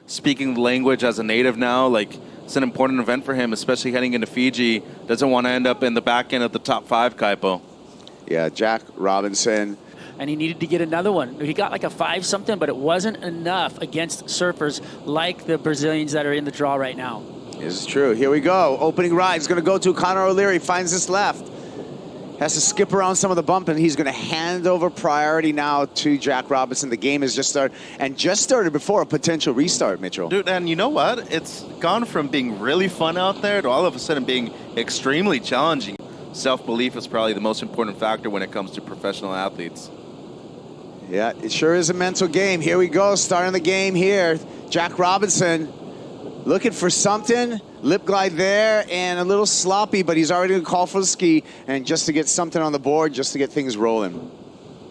speaking the language as a native now. Like, it's an important event for him, especially heading into Fiji. Doesn't want to end up in the back end of the top 5, Kaipo. Yeah, Jack Robinson. And he needed to get another one. He got like a 5-something, but it wasn't enough against surfers like the Brazilians that are in the draw right now. This is true. Here we go. Opening ride is going to go to Connor O'Leary. Finds this left. Has to skip around some of the bump, and he's going to hand over priority now to Jack Robinson. The game has just started, and just started before a potential restart, Mitchell. Dude, and you know what? It's gone from being really fun out there to all of a sudden being extremely challenging. Self-belief is probably the most important factor when it comes to professional athletes. Yeah, it sure is a mental game. Here we go, starting the game here. Jack Robinson looking for something. Lip glide there, and a little sloppy, but he's already going to call for the ski, and just to get something on the board, just to get things rolling.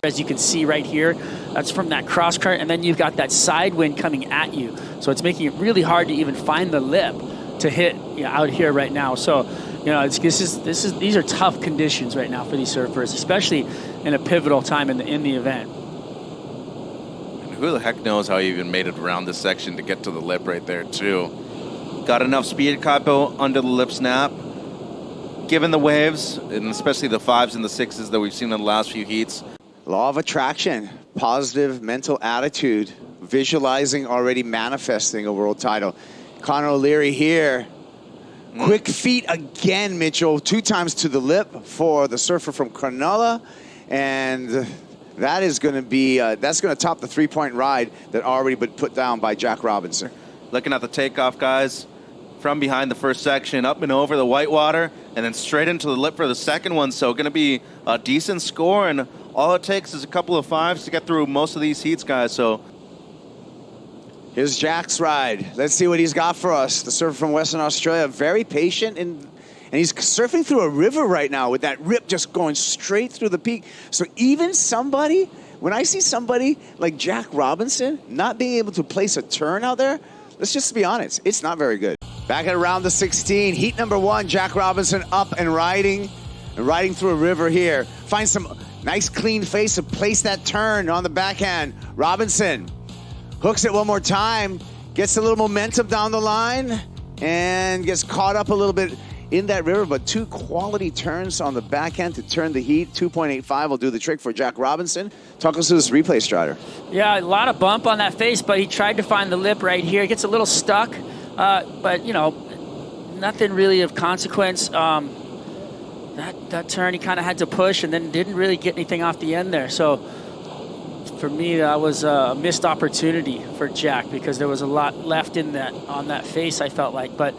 As you can see right here, that's from that cross current, and then you've got that side wind coming at you. So it's making it really hard to even find the lip to hit out here right now. So, you know, these are tough conditions right now for these surfers, especially in a pivotal time in the event. And who the heck knows how he even made it around this section to get to the lip right there, too. Got enough speed, Kaipo, under the lip snap. Given the waves, and especially the 5s and the 6s that we've seen in the last few heats. Law of attraction, positive mental attitude, visualizing already manifesting a world title. Connor O'Leary here. Quick feet again, Mitchell. 2 times to the lip for the surfer from Cronulla. And that is going to be, that's going to top the 3-point ride that already been put down by Jack Robinson. Looking at the takeoff, guys. From behind the first section, up and over the whitewater, and then straight into the lip for the second one. So going to be a decent score, and all it takes is a couple of 5s to get through most of these heats, guys. So here's Jack's ride. Let's see what he's got for us. The surfer from Western Australia, very patient, and he's surfing through a river right now with that rip just going straight through the peak. So even somebody, when I see somebody like Jack Robinson not being able to place a turn out there, let's just be honest, it's not very good. Back at around the 16, heat number 1, Jack Robinson up and riding through a river here. Finds some nice clean face to place that turn on the backhand. Robinson hooks it one more time, gets a little momentum down the line, and gets caught up a little bit in that river, but 2 quality turns on the backhand to turn the heat. 2.85 will do the trick for Jack Robinson. Talk us through this replay, Strider. Yeah, a lot of bump on that face, but he tried to find the lip right here. He gets a little stuck, but, you know, nothing really of consequence. That turn, he kind of had to push and then didn't really get anything off the end there. So for me, that was a missed opportunity for Jack because there was a lot left in that on that face, I felt like. But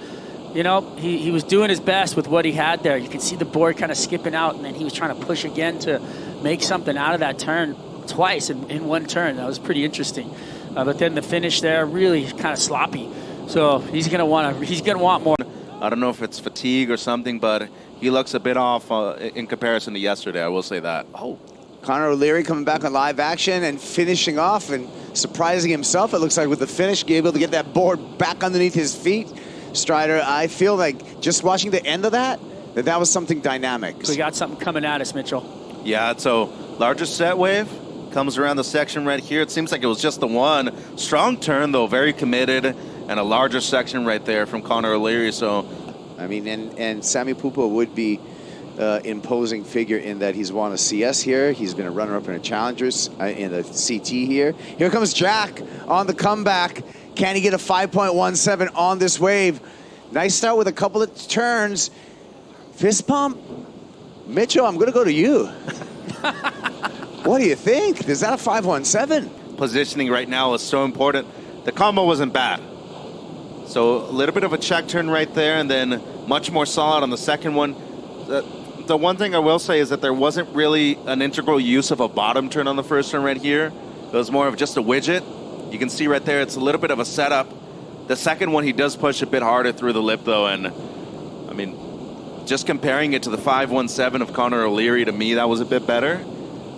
you know, he was doing his best with what he had there. You can see the board kind of skipping out, and then he was trying to push again to make something out of that turn twice in one turn. That was pretty interesting. But then the finish there, really kind of sloppy. So he's gonna want more. I don't know if it's fatigue or something, but he looks a bit off in comparison to yesterday. I will say that. Oh. Connor O'Leary coming back on live action and finishing off and surprising himself, it looks like, with the finish, able to get that board back underneath his feet. Strider, I feel like just watching the end of that was something dynamic. So we got something coming at us, Mitchell. Yeah, so larger set wave comes around the section right here. It seems like it was just the one. Strong turn, though, very committed, and a larger section right there from Connor O'Leary. So, I mean, and Sammy Pupo would be imposing figure in that he's won a CS here. He's been a runner-up in a Challengers in the CT here. Here comes Jack on the comeback. Can he get a 5.17 on this wave? Nice start with a couple of turns. Fist pump. Mitchell, I'm going to go to you. What do you think? Is that a 5.17? Positioning right now is so important. The combo wasn't bad. So a little bit of a check turn right there, and then much more solid on the second one. The one thing I will say is that there wasn't really an integral use of a bottom turn on the first turn right here. It was more of just a widget. You can see right there, it's a little bit of a setup. The second one, he does push a bit harder through the lip, though. And, I mean, just comparing it to the 5.17 of Connor O'Leary, to me, that was a bit better.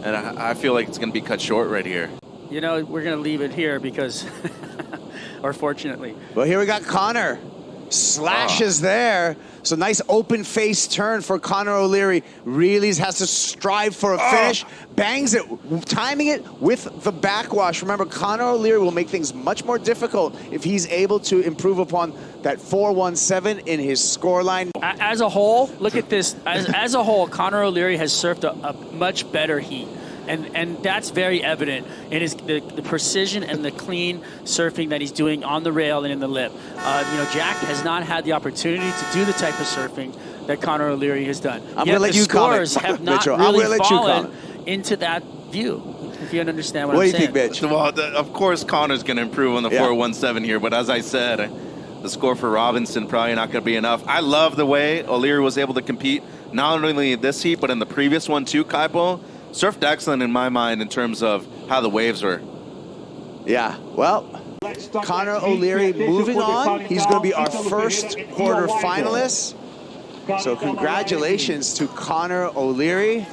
And I feel like it's going to be cut short right here. You know, we're going to leave it here because, or fortunately. Well, here we got Connor. Slashes there. So nice open face turn for Connor O'Leary. Really has to strive for a finish. Bangs it, timing it with the backwash. Remember, Connor O'Leary will make things much more difficult if he's able to improve upon that 4.17 in his scoreline. As a whole, look at this. As a whole, Connor O'Leary has surfed a much better heat. And that's very evident in the precision and the clean surfing that he's doing on the rail and in the lip. Jack has not had the opportunity to do the type of surfing that Connor O'Leary has done. I'm going to let you comment. Scores have not Mitchell, really fallen into that view, if you understand what I'm saying. What do you think, Mitch? Well, of course, Connor's going to improve on the 4.17 here, but as I said, the score for Robinson probably not going to be enough. I love the way O'Leary was able to compete, not only in this heat, but in the previous one too, Kaipo. Surfed excellent in my mind in terms of how the waves were. Yeah, well, Connor O'Leary moving on. He's going to be our first quarter finalist. So congratulations to Connor O'Leary.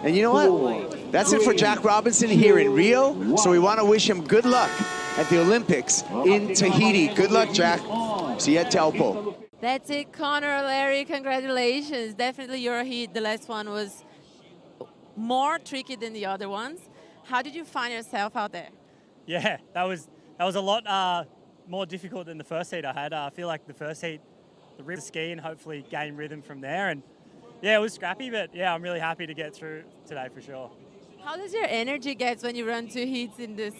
And you know what? That's it for Jack Robinson here in Rio. So we want to wish him good luck at the Olympics in Tahiti. Good luck, Jack. See you at Taupo. That's it, Connor O'Leary. Congratulations. Definitely your heat. The last one was more tricky than the other ones. How did you find yourself out there? Yeah, that was a lot more difficult than the first heat I had. I feel like the first heat, the ski and hopefully gain rhythm from there. And yeah, it was scrappy, but yeah, I'm really happy to get through today for sure. How does your energy get when you run 2 heats in this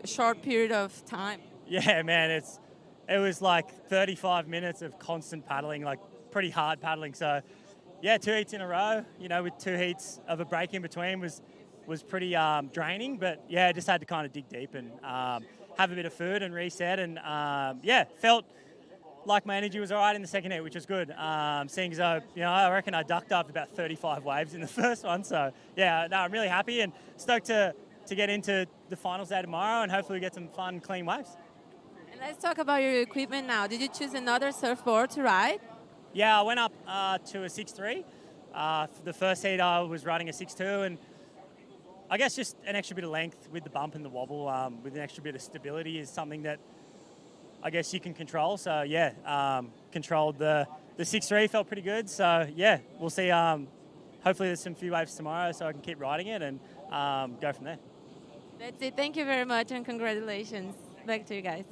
short period of time? Yeah, man, it was like 35 minutes of constant paddling, like pretty hard paddling. So yeah, 2 heats in a row, with 2 heats of a break in between was pretty draining. But yeah, just had to kind of dig deep and have a bit of food and reset. And yeah, felt like my energy was all right in the second heat, which was good. Seeing as though, I reckon I ducked up about 35 waves in the first one. So yeah, no, I'm really happy and stoked to get into the finals day tomorrow and hopefully get some fun, clean waves. And let's talk about your equipment now. Did you choose another surfboard to ride? Yeah, I went up to a 6.3. For the first heat, I was riding a 6.2, and I guess just an extra bit of length with the bump and the wobble, with an extra bit of stability is something that I guess you can control. So yeah, controlled the 6.3, felt pretty good. So yeah, we'll see. Hopefully there's some few waves tomorrow so I can keep riding it and go from there. That's it. Thank you very much and congratulations. Back to you guys.